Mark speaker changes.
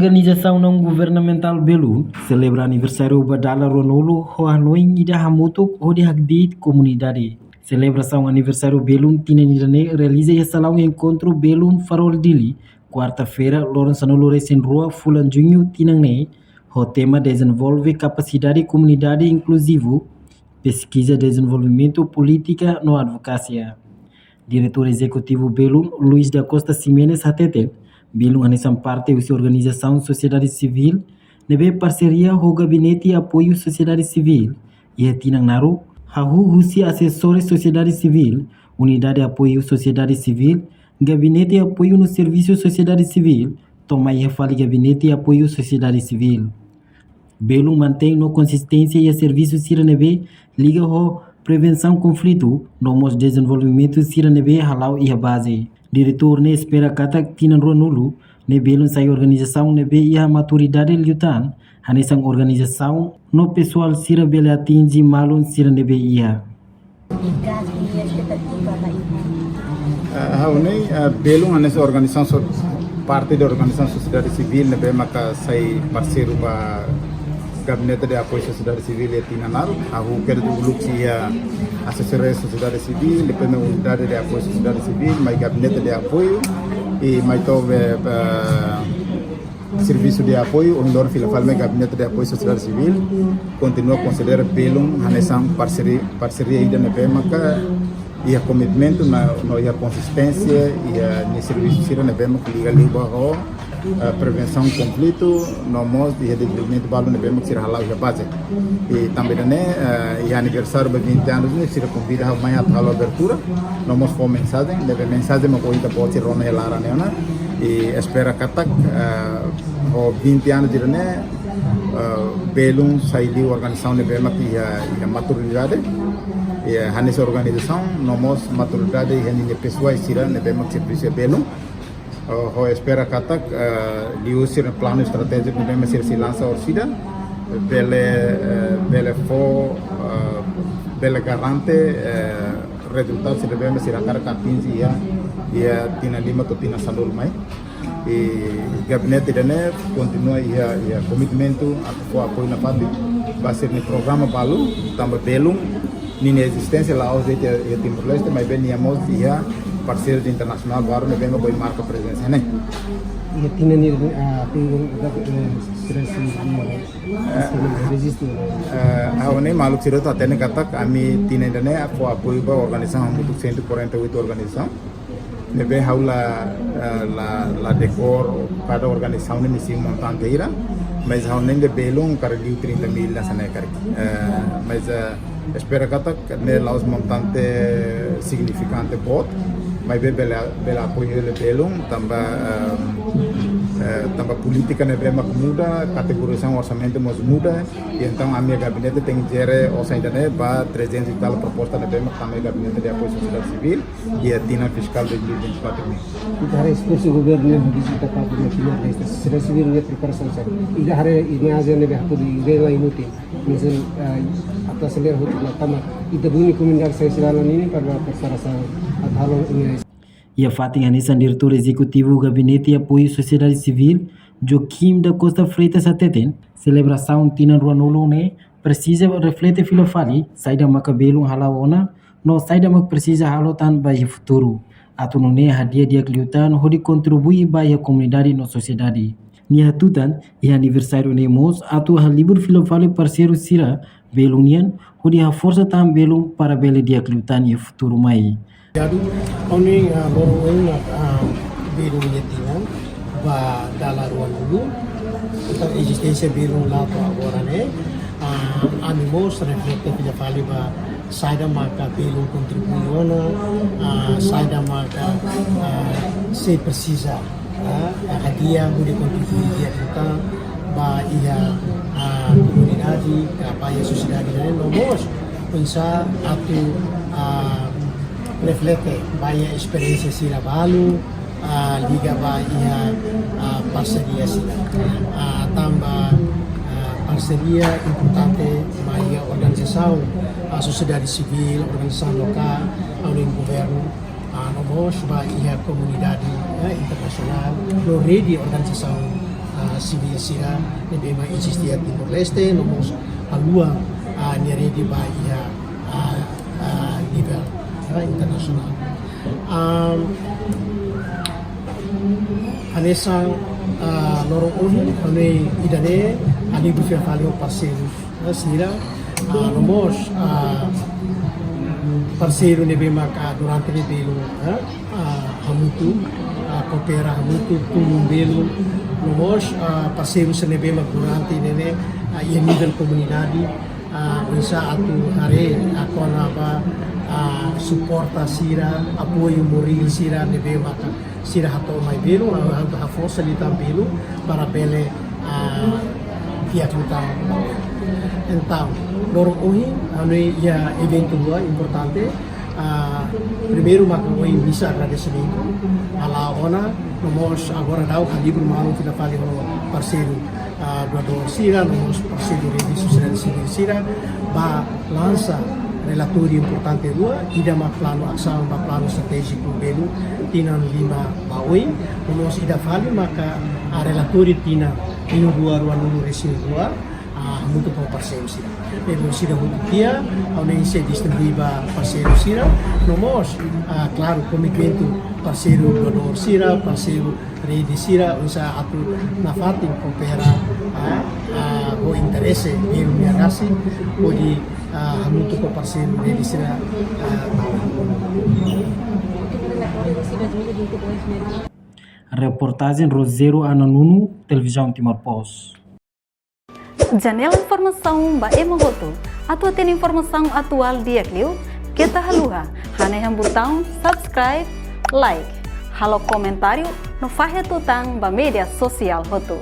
Speaker 1: Organização não governamental Belum celebra aniversário Badala Ronolo Hoanoi Ida Hamutuk Odi Hagdit Comunidade. Celebração aniversário Belum Tinenirane realiza e salão encontro Belum Farol Dili, quarta-feira, Lourenço Lores em Rua Fulan Junho Tinangne, o tema desenvolve capacidade comunidade inclusivo, pesquisa desenvolvimento política no advocacia. Diretor executivo Belum, Luiz da Costa Ximenes Hatete, Belum anisam parte da organização sociedade civil, nebe parceria o gabinete apoio sociedade civil, e tinang naru, hahu husi assessores sociedade civil, unidade apoio sociedade civil, gabinete apoio no serviço sociedade civil, tomai fali gabinete apoio sociedade civil. Belum mantém no consistência e a serviço siranebe liga ho prevenção conflito, nomos desenvolvimento siranebe halau e a base. Diretor ne espera katak tinan Ronulu, ne Belum sai organização nebe e a maturidade liutan, hanisang organização no pessoal sira bele atingi malun siranebe ia.
Speaker 2: Belum nessa organização parte da organização sociedade civil nebe maka sai parceiro ba gabinete de apoio sociedade civil e tinanaru aku quero do luxia assessoria sociedade civil depois na unidade de apoio sociedade civil mais gabinete de apoio e mais tove serviço de apoio onde fila falme gabinete de apoio sociedade civil continua a considerar Belum hanesam parceria ainda na maka e a commitmento na e a consistência e a serviço sira na que liga liba prevenção do conflito, nomos e desenvolvimento balu nebemos sira halau ya base. E também e aniversário de 20 anos ne sira convida a manhã a abertura, nomos for mensagem, deve mensagem mas coisa pode ser rona lara neona e espera katak o 20 anos de ne Belum saída organização nebemos que a maturidade e a nessa organização nomos maturidade e a pessoa sira nebemos serviço Belum ho espera katak diusir plano estratégico de mesir se lança orsida bele garante resultados se devemos ir a cara 15 ia tina lima to tina sandul mai e gabinete dene continua ia commitmento a apoio na parte vai ser no programa balu também Belum nini existência lá hoje ia Timor-Leste mas bem íamos ia parceiros internacional baru ne venga boy marca presença né
Speaker 3: e tinha ni stress resistir
Speaker 2: awne maluk siro ta tene kata kami tinha ne apoio ba organização muito 148 organização ne be haula la decor cada organização ne sim montanteira mas haune de Belum para 30.000 na sana kar mas espera kata ne laos montante significante bot mas bela apoio de Belum também política ne bema muda categorização orçamento mas muda e então a minha gabinete tem que ter orçamento ne ba 300 e tal proposta ne bema também gabinete de apoio sociedade civil e a tina fiscal de 2024
Speaker 3: e hari esforço governo visita para a esta sociedade civil ne preparação sabe e hari imagem ne behatu di rela inuti misal atas selir hotu na tama e da buni comunidade social ini para persarasan athalon ini.
Speaker 1: E a Fatin Hanissan, diretor executivo do Gabinete de Apoio Sociedade Civil, Joaquim da Costa Freitas Ateten, celebração Tina Ruanolo ne precisa refletir filofali, sai da Macabelo halaona, no sai da Mac precisa halotan bagi futuro. Atunone hadiah dia kliutan hodi contribui bagi a comunidade no sociedade. Ni hatutan e aniversário nemos atu halibur filofali parceiro sira Belunian hodi a força tam Belum para bele dia kliutan e futuro mai.
Speaker 3: Jadi, oni borong Belum yetinan, ba dalam ruang dulu, kita eksistensi Belum lah tu agora ne, animos reflektif dia kali ba saya maka Belum kontribuiona, saya maka se precisa, hadiah boleh kontribusi dia kita ba ia comunidade, apa sociedade ne nomos, pensa atu reflete banyak experiência sila balu liga banyak parceria sila tambah parceria importante banyak organização sociedade civil organização lokal oleh governo nomos banyak comunidade internasional no rede organização civil sira nebe ma existia Timor Leste nomos alua nere di bahia nível internasional. Anesang lorong uhin ane idane ali bufia falio parceiro sira nomos parceiro nebe maka durante nebelo hamutu coopera hamutu belo nomos parceiro se nebe mak durante nene ia nível comunidade bisa atu hari aku apa suporta sira apoio moral sira nebe maka sira hato mai belo a força de belo para bele pihak utang. Então, lorong uhi ane ya evento dua importante. Primeiro makuoi bisa agradecimento ala ona nomos agora dau kalibro malu kita fali hono parceiro doador sira nomos parceiro de sociedade civil sira ba lança relatório importante dua ida ma plano ação ba plano stratégico belo tinan lima baoi nomos ida fali maka relatório tina inu dua ruan unu resil dua muito para parceiro sira. Pero sira muito dia, ao nem se distribui ba parceiro sira, nomos claro commitmento parceiro doador sira, parceiro rede sira, usa atu na fatin coopera o interesse de miarasi o di muito para parceiro rede sira.
Speaker 1: Reportagem Roseiro Ananunu, Televisão Timor-Post.
Speaker 4: Janela informação ba emohoto. Atua tem informação atual dia Clio. Kita haluha. Hane yang botão subscribe, like. Halo comentário no fahe tutang ba media sosial hoto.